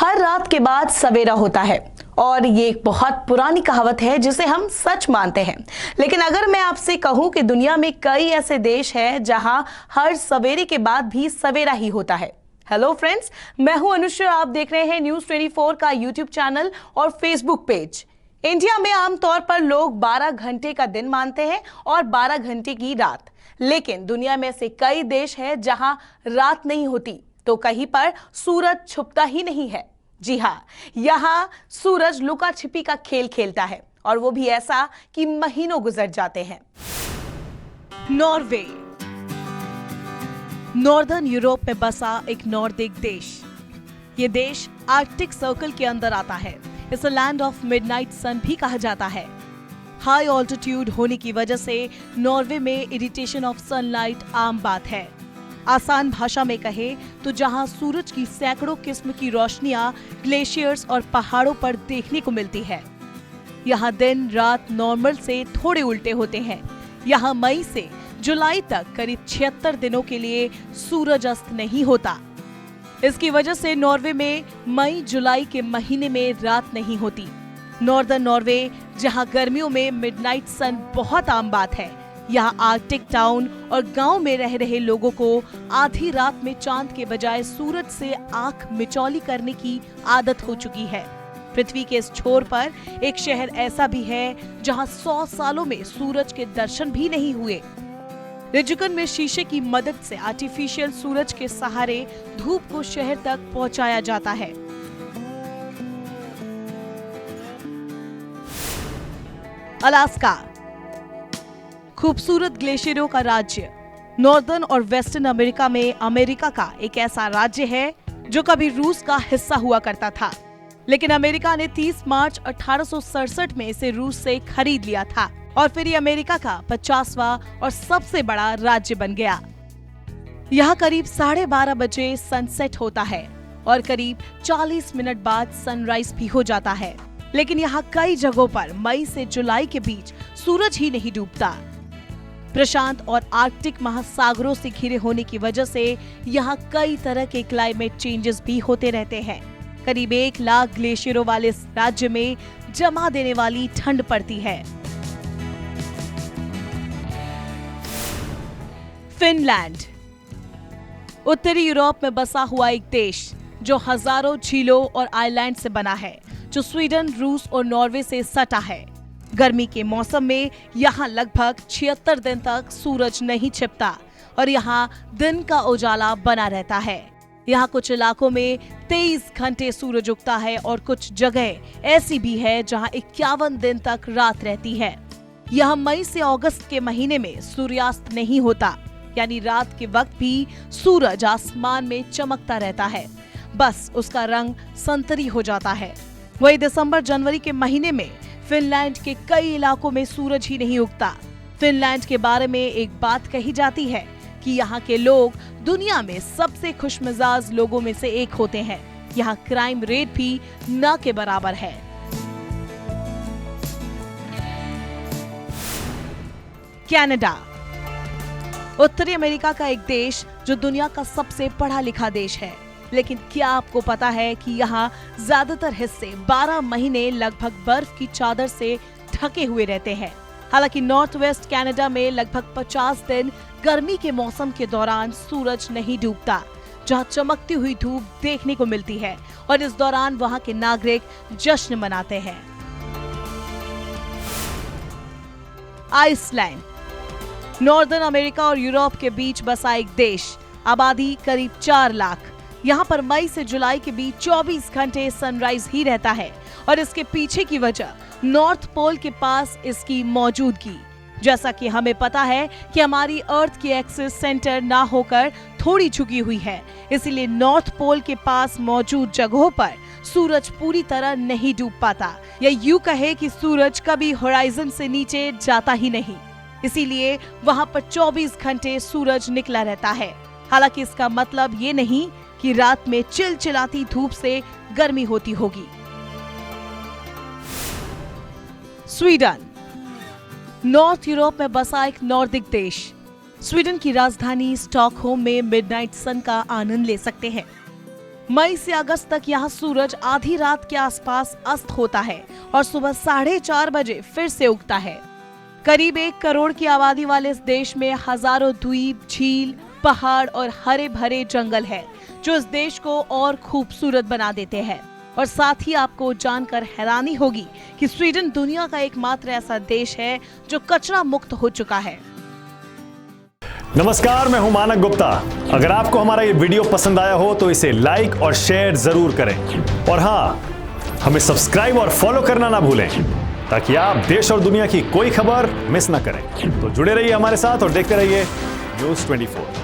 हर रात के बाद सवेरा होता है और ये एक बहुत पुरानी कहावत है जिसे हम सच मानते हैं। लेकिन अगर मैं आपसे कहूं कि दुनिया में कई ऐसे देश हैं जहां हर सवेरे के बाद भी सवेरा ही होता है। हेलो फ्रेंड्स, मैं हूं अनुश्री, आप देख रहे हैं न्यूज़ 24 का यूट्यूब चैनल और फेसबुक पेज। इंडिया में आमतौर पर लोग 12 घंटे का दिन मानते हैं और 12 घंटे की रात, लेकिन दुनिया में ऐसे कई देश हैं जहां रात नहीं होती तो कहीं पर सूरज छुपता ही नहीं है। जी हाँ, यहाँ सूरज लुका छिपी का खेल खेलता है और वो भी ऐसा कि महीनों गुजर जाते हैं। नॉर्वे नॉर्दर्न यूरोप में बसा एक नॉर्डिक देश। ये देश आर्कटिक सर्कल के अंदर आता है। इसे लैंड ऑफ मिडनाइट सन भी कहा जाता है। हाई ऑल्टीट्यूड होने की वजह से नॉर्वे में इरिटेशन ऑफ सनलाइट आम बात है। आसान भाषा में कहे तो जहां सूरज की सैकड़ों किस्म की रोशनियां ग्लेशियर्स और पहाड़ों पर देखने को मिलती है। यहां दिन रात नॉर्मल से थोड़े उल्टे होते हैं। यहां मई से जुलाई तक करीब 76 दिनों के लिए सूरज अस्त नहीं होता। इसकी वजह से नॉर्वे में मई जुलाई के महीने में रात नहीं होती। नॉर्दर्न नॉर्वे, जहां गर्मियों में मिडनाइट सन बहुत आम बात है, यहाँ आर्कटिक टाउन और गांव में रह रहे लोगों को आधी रात में चांद के बजाय सूरज से आंख मिचौली करने की आदत हो चुकी है। पृथ्वी के इस छोर पर एक शहर ऐसा भी है जहां 100 सालों में सूरज के दर्शन भी नहीं हुए। रिजुकन में शीशे की मदद से आर्टिफिशियल सूरज के सहारे धूप को शहर तक पहुंचाया जाता है। अलास्का खूबसूरत ग्लेशियरों का राज्य। नॉर्दर्न और वेस्टर्न अमेरिका में अमेरिका का एक ऐसा राज्य है जो कभी रूस का हिस्सा हुआ करता था, लेकिन अमेरिका ने 30 मार्च 1867 में इसे रूस से खरीद लिया था और फिर ये अमेरिका का 50वां और सबसे बड़ा राज्य बन गया। यहाँ करीब 12:30 बजे सनसेट होता है और करीब 40 मिनट बाद सनराइज भी हो जाता है। लेकिन यहाँ कई जगहों पर मई से जुलाई के बीच सूरज ही नहीं डूबता। प्रशांत और आर्कटिक महासागरों से घिरे होने की वजह से यहाँ कई तरह के क्लाइमेट चेंजेस भी होते रहते हैं। करीब 1 लाख ग्लेशियरों वाले इस राज्य में जमा देने वाली ठंड पड़ती है। फिनलैंड उत्तरी यूरोप में बसा हुआ एक देश जो हजारों झीलों और आइलैंड से बना है, जो स्वीडन, रूस और नॉर्वे से सटा है। गर्मी के मौसम में यहाँ लगभग 76 दिन तक सूरज नहीं छिपता और यहाँ दिन का उजाला बना रहता है। यहाँ कुछ इलाकों में 23 घंटे सूरज उगता है और कुछ जगह ऐसी भी है जहाँ 51 दिन तक रात रहती है। यहाँ मई से अगस्त के महीने में सूर्यास्त नहीं होता, यानी रात के वक्त भी सूरज आसमान में चमकता रहता है, बस उसका रंग संतरी हो जाता है। वही दिसंबर जनवरी के महीने में फिनलैंड के कई इलाकों में सूरज ही नहीं उगता। फिनलैंड के बारे में एक बात कही जाती है कि यहाँ के लोग दुनिया में सबसे खुशमिजाज लोगों में से एक होते हैं। यहाँ क्राइम रेट भी न के बराबर है। कनाडा उत्तरी अमेरिका का एक देश जो दुनिया का सबसे पढ़ा लिखा देश है, लेकिन क्या आपको पता है कि यहाँ ज्यादातर हिस्से 12 महीने लगभग बर्फ की चादर से ढके हुए रहते हैं। हालांकि नॉर्थ वेस्ट कनाडा में लगभग 50 दिन गर्मी के मौसम के दौरान सूरज नहीं डूबता, जहाँ चमकती हुई धूप देखने को मिलती है और इस दौरान वहाँ के नागरिक जश्न मनाते हैं। आइसलैंड नॉर्दर्न अमेरिका और यूरोप के बीच बसा एक देश, आबादी करीब 4 लाख। यहाँ पर मई से जुलाई के बीच 24 घंटे सनराइज ही रहता है और इसके पीछे की वजह नॉर्थ पोल के पास इसकी मौजूदगी। जैसा कि हमें पता है कि हमारी अर्थ की एक्सिस सेंटर ना होकर थोड़ी झुकी हुई है, इसीलिए नॉर्थ पोल के पास मौजूद जगहों पर सूरज पूरी तरह नहीं डूब पाता, या यूं कहे कि सूरज कभी होराइजन से नीचे जाता ही नहीं। इसीलिए वहाँ पर 24 घंटे सूरज निकला रहता है। हालांकि इसका मतलब ये नहीं कि रात में चिलचिलाती धूप से गर्मी होती होगी। स्वीडन नॉर्थ यूरोप में बसा एक नॉर्डिक देश। स्वीडन की राजधानी स्टॉकहोम में मिडनाइट सन का आनंद ले सकते हैं। मई से अगस्त तक यहाँ सूरज आधी रात के आसपास अस्त होता है और सुबह 4:30 बजे फिर से उगता है। करीब 1 करोड़ की आबादी वाले इस देश में हजारों द्वीप, झील, पहाड़ और हरे भरे जंगल है, जो इस देश को और खूबसूरत बना देते हैं। और साथ ही आपको जानकर हैरानी होगी कि स्वीडन दुनिया का एकमात्र ऐसा देश है जो कचरा मुक्त हो चुका है। नमस्कार, मैं हूं मानक गुप्ता। अगर आपको हमारा ये वीडियो पसंद आया हो तो इसे लाइक और शेयर जरूर करें, और हाँ, हमें सब्सक्राइब और फॉलो करना ना भूलें ताकि आप देश और दुनिया की कोई खबर मिस ना करें। तो जुड़े रहिए हमारे साथ और देखते रहिए न्यूज़ 24।